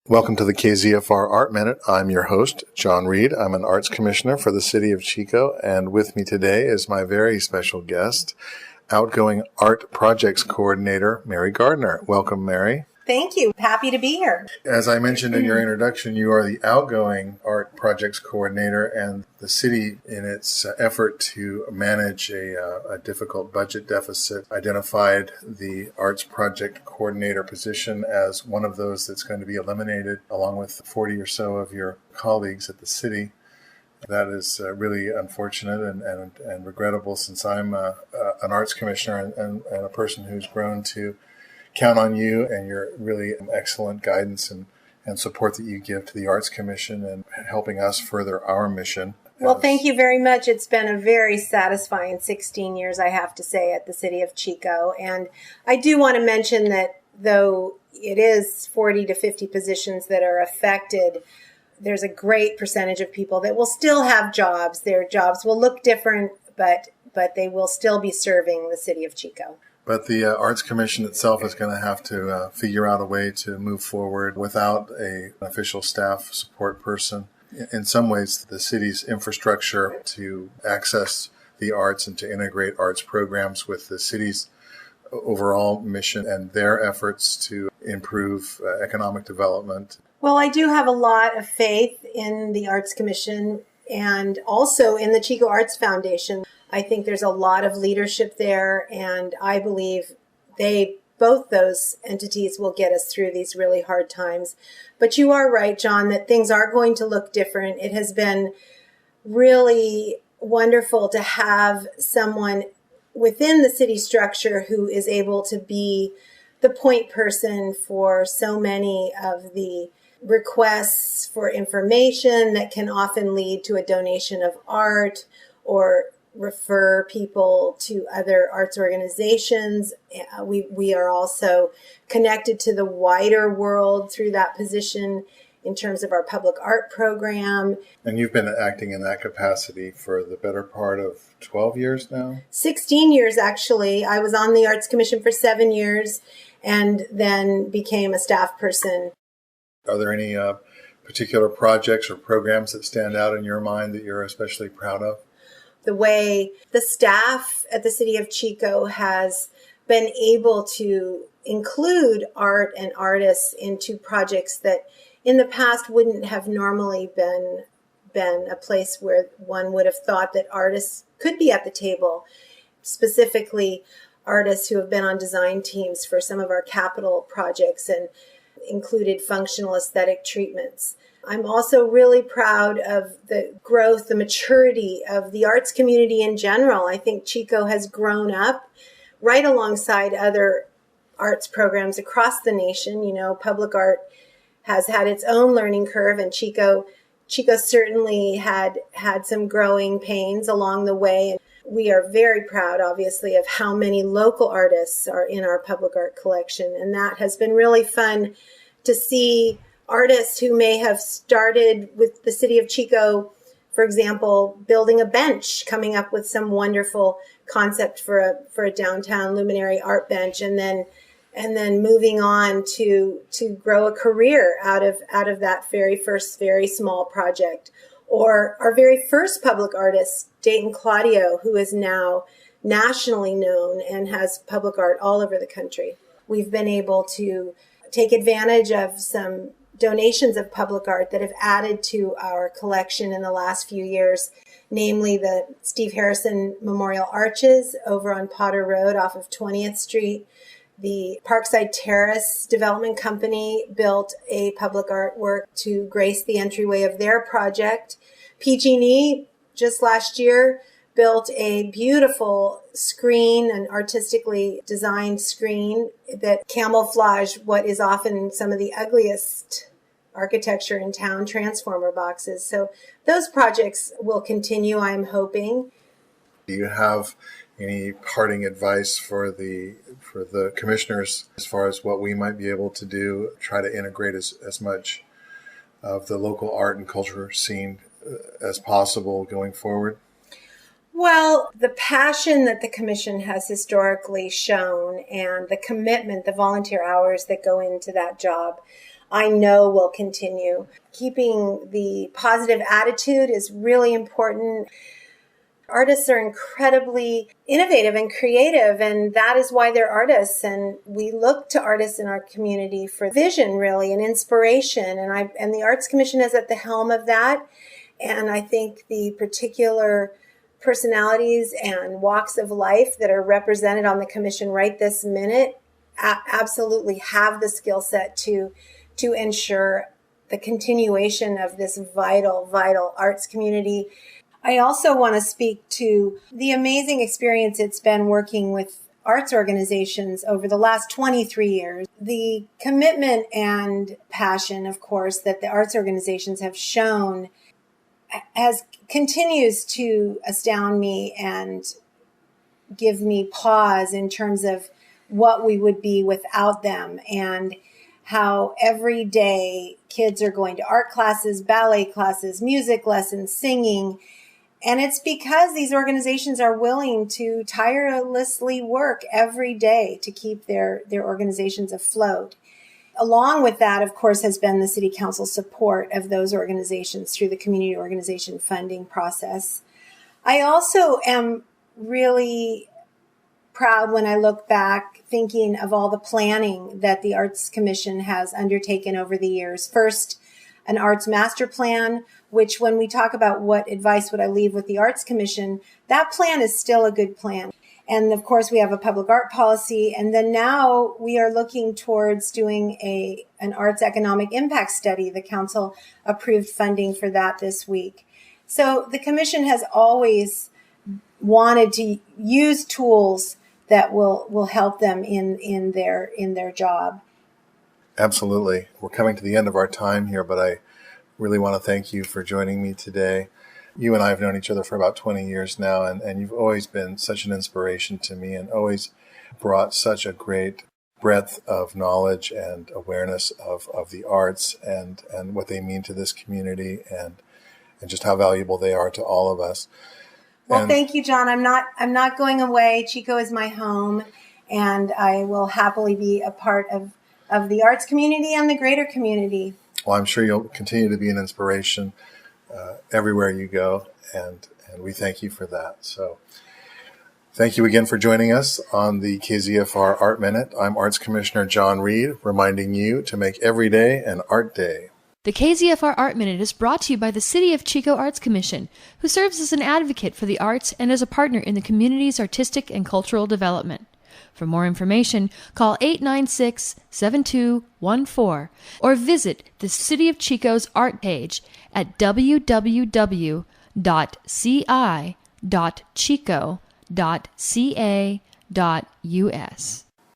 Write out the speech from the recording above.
Welcome to the KZFR Art Minute. I'm your host, John Reed. I'm an Arts Commissioner for the City of Chico, and with me today is my very special guest, outgoing Art Projects Coordinator, Mary Gardner. Welcome, Mary. Thank you. Happy to be here. As I mentioned in your introduction, you are the outgoing Art Projects Coordinator, and the city, in its effort to manage a difficult budget deficit, identified the Arts Project Coordinator position as one of those that's going to be eliminated, along with 40 or so of your colleagues at the city. That is really unfortunate and regrettable, since I'm an arts commissioner and a person who's grown to count on you and your really excellent guidance and support that you give to the Arts Commission and helping us further our mission. Well, thank you very much. It's been a very satisfying 16 years, I have to say, at the City of Chico. And I do want to mention that though it is 40 to 50 positions that are affected, there's a great percentage of people that will still have jobs. Their jobs will look different, but they will still be serving the City of Chico. But the Arts Commission itself is going to have to figure out a way to move forward without an official staff support person. In some ways, the city's infrastructure to access the arts and to integrate arts programs with the city's overall mission and their efforts to improve economic development. Well, I do have a lot of faith in the Arts Commission and also in the Chico Arts Foundation. I think there's a lot of leadership there, and I believe both those entities will get us through these really hard times. But you are right, John, that things are going to look different. It has been really wonderful to have someone within the city structure who is able to be the point person for so many of the requests for information that can often lead to a donation of art or refer people to other arts organizations. We are also connected to the wider world through that position in terms of our public art program. And you've been acting in that capacity for the better part of 12 years now? 16 years, actually. I was on the Arts Commission for 7 years and then became a staff person. Are there any particular projects or programs that stand out in your mind that you're especially proud of? The way the staff at the City of Chico has been able to include art and artists into projects that in the past wouldn't have normally been a place where one would have thought that artists could be at the table, specifically artists who have been on design teams for some of our capital projects and included functional aesthetic treatments. I'm also really proud of the growth, the maturity of the arts community in general. I think Chico has grown up right alongside other arts programs across the nation. You know, public art has had its own learning curve, and Chico certainly had some growing pains along the way. And we are very proud, obviously, of how many local artists are in our public art collection. And that has been really fun to see artists who may have started with the City of Chico, for example, building a bench, coming up with some wonderful concept for a downtown luminary art bench, and then moving on to grow a career out of that very first, very small project. Or our very first public artist, Dayton Claudio, who is now nationally known and has public art all over the country. We've been able to take advantage of some donations of public art that have added to our collection in the last few years, namely the Steve Harrison Memorial Arches over on Potter Road off of 20th Street. The Parkside Terrace Development Company built a public artwork to grace the entryway of their project. PG&E just last year built a beautiful screen, an artistically designed screen that camouflaged what is often some of the ugliest architecture in town, transformer boxes. So those projects will continue, I'm hoping. Do you have any parting advice for the commissioners as far as what we might be able to do, try to integrate as much of the local art and culture scene as possible going forward? Well, the passion that the commission has historically shown and the commitment, the volunteer hours that go into that job, I know will continue. Keeping the positive attitude is really important. Artists are incredibly innovative and creative, and that is why they're artists. And we look to artists in our community for vision, really, and inspiration. And the Arts Commission is at the helm of that. And I think the particular personalities and walks of life that are represented on the commission right this minute absolutely have the skill set to ensure the continuation of this vital, vital arts community. I also want to speak to the amazing experience it's been working with arts organizations over the last 23 years. The commitment and passion, of course, that the arts organizations have shown continues to astound me and give me pause in terms of what we would be without them, and how every day kids are going to art classes, ballet classes, music lessons, singing. And it's because these organizations are willing to tirelessly work every day to keep their organizations afloat. Along with that, of course, has been the City Council support of those organizations through the community organization funding process. I also am really proud when I look back, thinking of all the planning that the Arts Commission has undertaken over the years. First, an arts master plan, which when we talk about what advice would I leave with the Arts Commission, that plan is still a good plan. And of course, we have a public art policy. And then now we are looking towards doing an arts economic impact study. The council approved funding for that this week. So the commission has always wanted to use tools that will help them in their job. Absolutely. We're coming to the end of our time here, but I really want to thank you for joining me today. You and I have known each other for about 20 years now, and you've always been such an inspiration to me and always brought such a great breadth of knowledge and awareness of the arts and what they mean to this community and just how valuable they are to all of us. Well, thank you, John. I'm not going away. Chico is my home, and I will happily be a part of the arts community and the greater community. Well, I'm sure you'll continue to be an inspiration everywhere you go, and we thank you for that. So thank you again for joining us on the KZFR Art Minute. I'm Arts Commissioner John Reed, reminding you to make every day an art day. The KZFR Art Minute is brought to you by the City of Chico Arts Commission, who serves as an advocate for the arts and as a partner in the community's artistic and cultural development. For more information, call 896-7214 or visit the City of Chico's art page at www.ci.chico.ca.us.